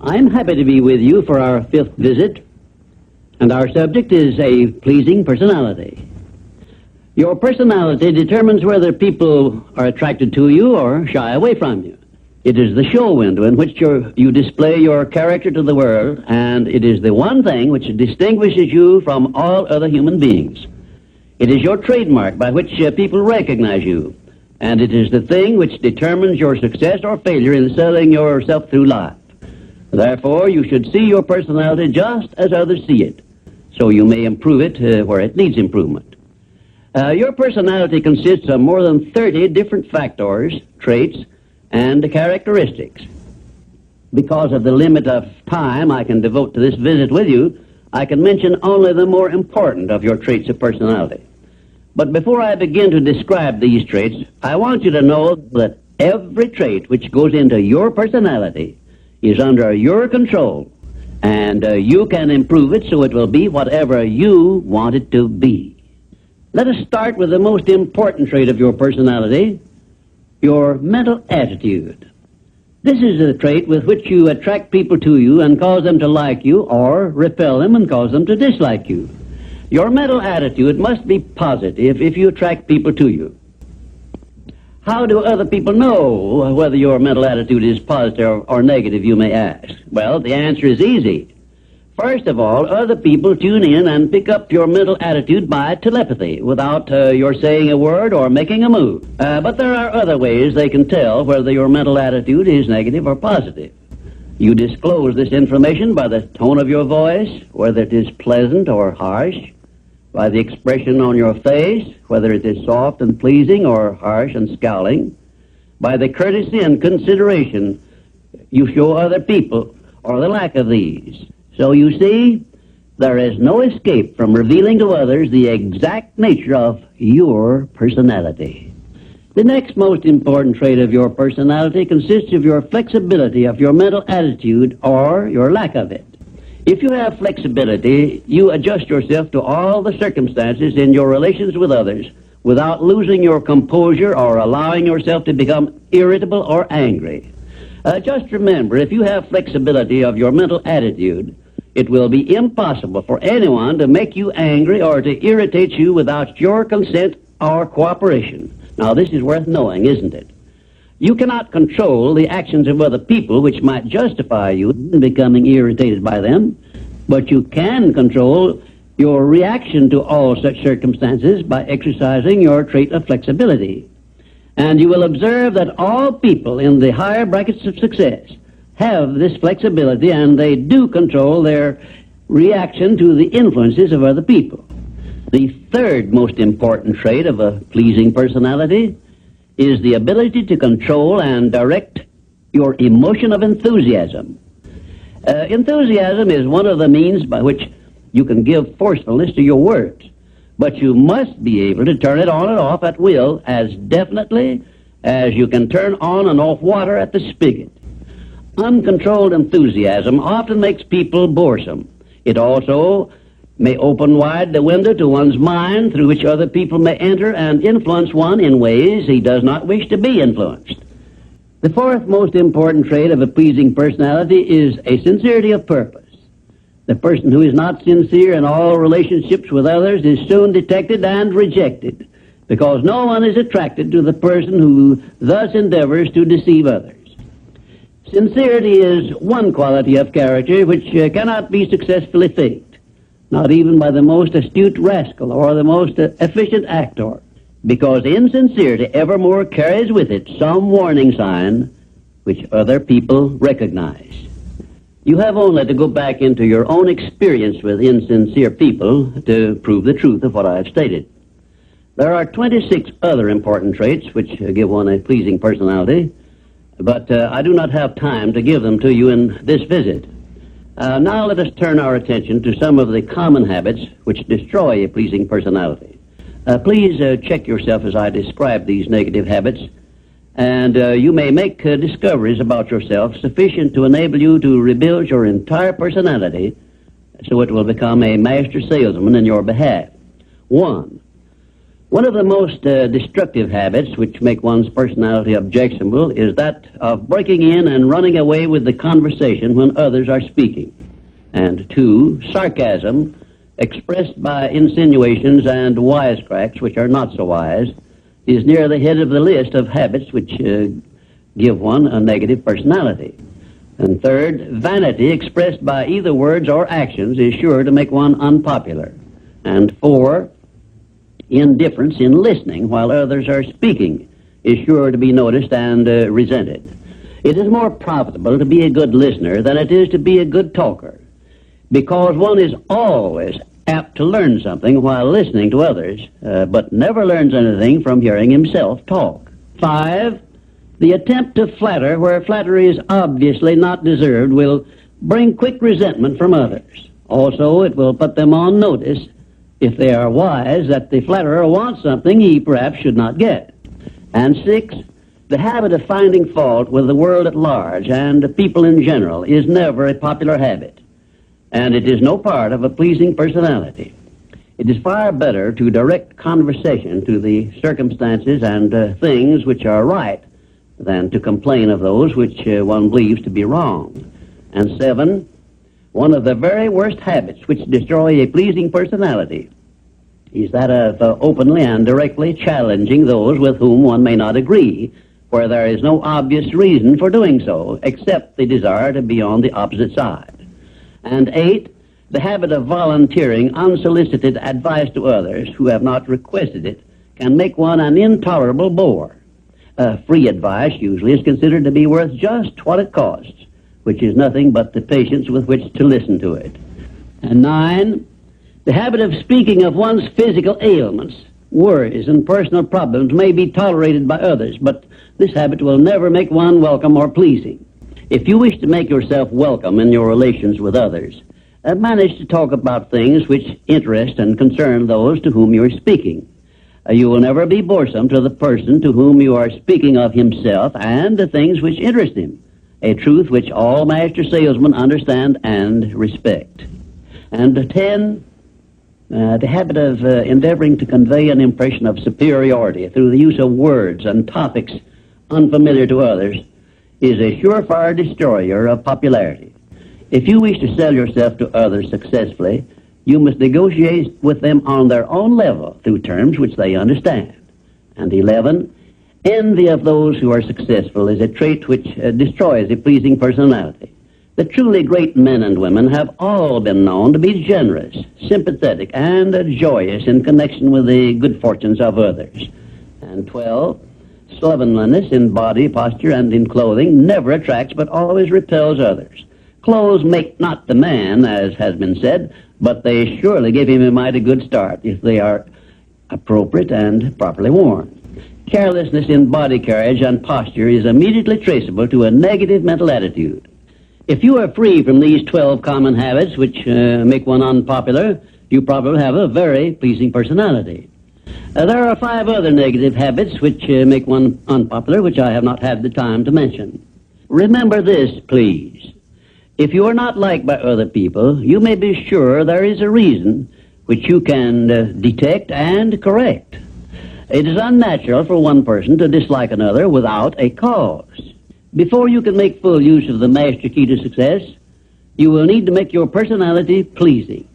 I'm happy to be with you for our fifth visit, and our subject is a pleasing personality. Your personality determines whether people are attracted to you or shy away from you. It is the show window in which you display your character to the world, and it is the one thing which distinguishes you from all other human beings. It is your trademark by which people recognize you, and it is the thing which determines your success or failure in selling yourself through life. Therefore, you should see your personality just as others see it, so you may improve it where it needs improvement. Your personality consists of more than 30 different factors, traits, and characteristics. Because of the limit of time I can devote to this visit with you, I can mention only the more important of your traits of personality. But before I begin to describe these traits, I want you to know that every trait which goes into your personality is under your control, and you can improve it so it will be whatever you want it to be. Let us start with the most important trait of your personality, your mental attitude. This is a trait with which you attract people to you and cause them to like you, or repel them and cause them to dislike you. Your mental attitude must be positive if you attract people to you. How do other people know whether your mental attitude is positive or negative, you may ask? Well, the answer is easy. First of all, other people tune in and pick up your mental attitude by telepathy without your saying a word or making a move. But there are other ways they can tell whether your mental attitude is negative or positive. You disclose this information by the tone of your voice, whether it is pleasant or harsh, by the expression on your face, whether it is soft and pleasing or harsh and scowling, by the courtesy and consideration you show other people, or the lack of these. So you see, there is no escape from revealing to others the exact nature of your personality. The next most important trait of your personality consists of your flexibility of your mental attitude or your lack of it. If you have flexibility, you adjust yourself to all the circumstances in your relations with others without losing your composure or allowing yourself to become irritable or angry. Just remember, if you have flexibility of your mental attitude, it will be impossible for anyone to make you angry or to irritate you without your consent or cooperation. Now, this is worth knowing, isn't it? You cannot control the actions of other people which might justify you in becoming irritated by them, but you can control your reaction to all such circumstances by exercising your trait of flexibility. And you will observe that all people in the higher brackets of success have this flexibility, and they do control their reaction to the influences of other people. The third most important trait of a pleasing personality is the ability to control and direct your emotion of enthusiasm. Enthusiasm is one of the means by which you can give forcefulness to your words, but you must be able to turn it on and off at will as definitely as you can turn on and off water at the spigot. Uncontrolled enthusiasm often makes people boresome. It also may open wide the window to one's mind through which other people may enter and influence one in ways he does not wish to be influenced. The fourth most important trait of a pleasing personality is a sincerity of purpose. The person who is not sincere in all relationships with others is soon detected and rejected, because no one is attracted to the person who thus endeavors to deceive others. Sincerity is one quality of character which cannot be successfully faked, not even by the most astute rascal or the most efficient actor, because insincerity evermore carries with it some warning sign which other people recognize. You have only to go back into your own experience with insincere people to prove the truth of what I have stated. There are 26 other important traits which give one a pleasing personality, but I do not have time to give them to you in this visit. Now let us turn our attention to some of the common habits which destroy a pleasing personality. Please check yourself as I describe these negative habits, and you may make discoveries about yourself sufficient to enable you to rebuild your entire personality so it will become a master salesman in your behalf. 1. One of the most destructive habits which make one's personality objectionable is that of breaking in and running away with the conversation when others are speaking. And 2, sarcasm, expressed by insinuations and wisecracks which are not so wise, is near the head of the list of habits which give one a negative personality. And 3rd, vanity expressed by either words or actions is sure to make one unpopular. And 4, indifference in listening while others are speaking is sure to be noticed and resented. It is more profitable to be a good listener than it is to be a good talker, because one is always apt to learn something while listening to others, but never learns anything from hearing himself talk. 5, the attempt to flatter where flattery is obviously not deserved will bring quick resentment from others. Also, it will put them on notice, if they are wise, that the flatterer wants something he perhaps should not get. And 6, the habit of finding fault with the world at large and people in general is never a popular habit, and it is no part of a pleasing personality. It is far better to direct conversation to the circumstances and things which are right than to complain of those which one believes to be wrong. And 7, one of the very worst habits which destroy a pleasing personality is that of openly and directly challenging those with whom one may not agree, where there is no obvious reason for doing so, except the desire to be on the opposite side. And 8, the habit of volunteering unsolicited advice to others who have not requested it can make one an intolerable bore. Free advice usually is considered to be worth just what it costs, which is nothing but the patience with which to listen to it. And 9, the habit of speaking of one's physical ailments, worries, and personal problems may be tolerated by others, but this habit will never make one welcome or pleasing. If you wish to make yourself welcome in your relations with others, manage to talk about things which interest and concern those to whom you are speaking. You will never be boresome to the person to whom you are speaking of himself and the things which interest him, a truth which all master salesmen understand and respect. And 10, the habit of endeavoring to convey an impression of superiority through the use of words and topics unfamiliar to others is a surefire destroyer of popularity. If you wish to sell yourself to others successfully, you must negotiate with them on their own level through terms which they understand. And 11, envy of those who are successful is a trait which destroys a pleasing personality. The truly great men and women have all been known to be generous, sympathetic, and joyous in connection with the good fortunes of others. And 12, slovenliness in body, posture, and in clothing never attracts but always repels others. Clothes make not the man, as has been said, but they surely give him a mighty good start if they are appropriate and properly worn. Carelessness in body carriage and posture is immediately traceable to a negative mental attitude. If you are free from these 12 common habits which make one unpopular, you probably have a very pleasing personality. There are 5 other negative habits which make one unpopular, which I have not had the time to mention. Remember this, please. If you are not liked by other people, you may be sure there is a reason which you can detect and correct. It is unnatural for one person to dislike another without a cause. Before you can make full use of the master key to success, you will need to make your personality pleasing.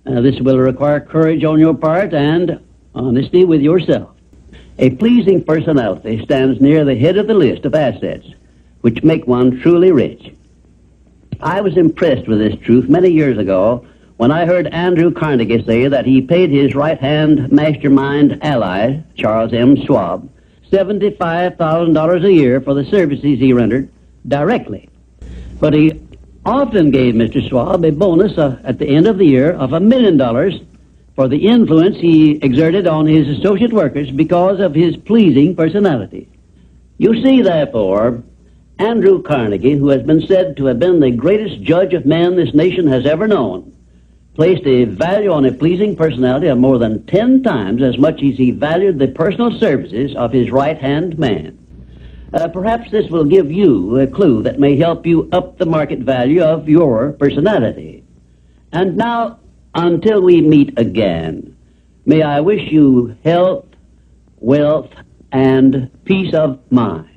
This will require courage on your part and honesty with yourself. A pleasing personality stands near the head of the list of assets which make one truly rich. I was impressed with this truth many years ago when I heard Andrew Carnegie say that he paid his right-hand mastermind ally, Charles M. Schwab, $75,000 a year for the services he rendered directly. But he often gave Mr. Schwab a bonus at the end of the year of $1 million for the influence he exerted on his associate workers because of his pleasing personality. You see, therefore, Andrew Carnegie, who has been said to have been the greatest judge of men this nation has ever known, placed a value on a pleasing personality of more than 10 times as much as he valued the personal services of his right-hand man. Perhaps this will give you a clue that may help you up the market value of your personality. And now, until we meet again, may I wish you health, wealth, and peace of mind.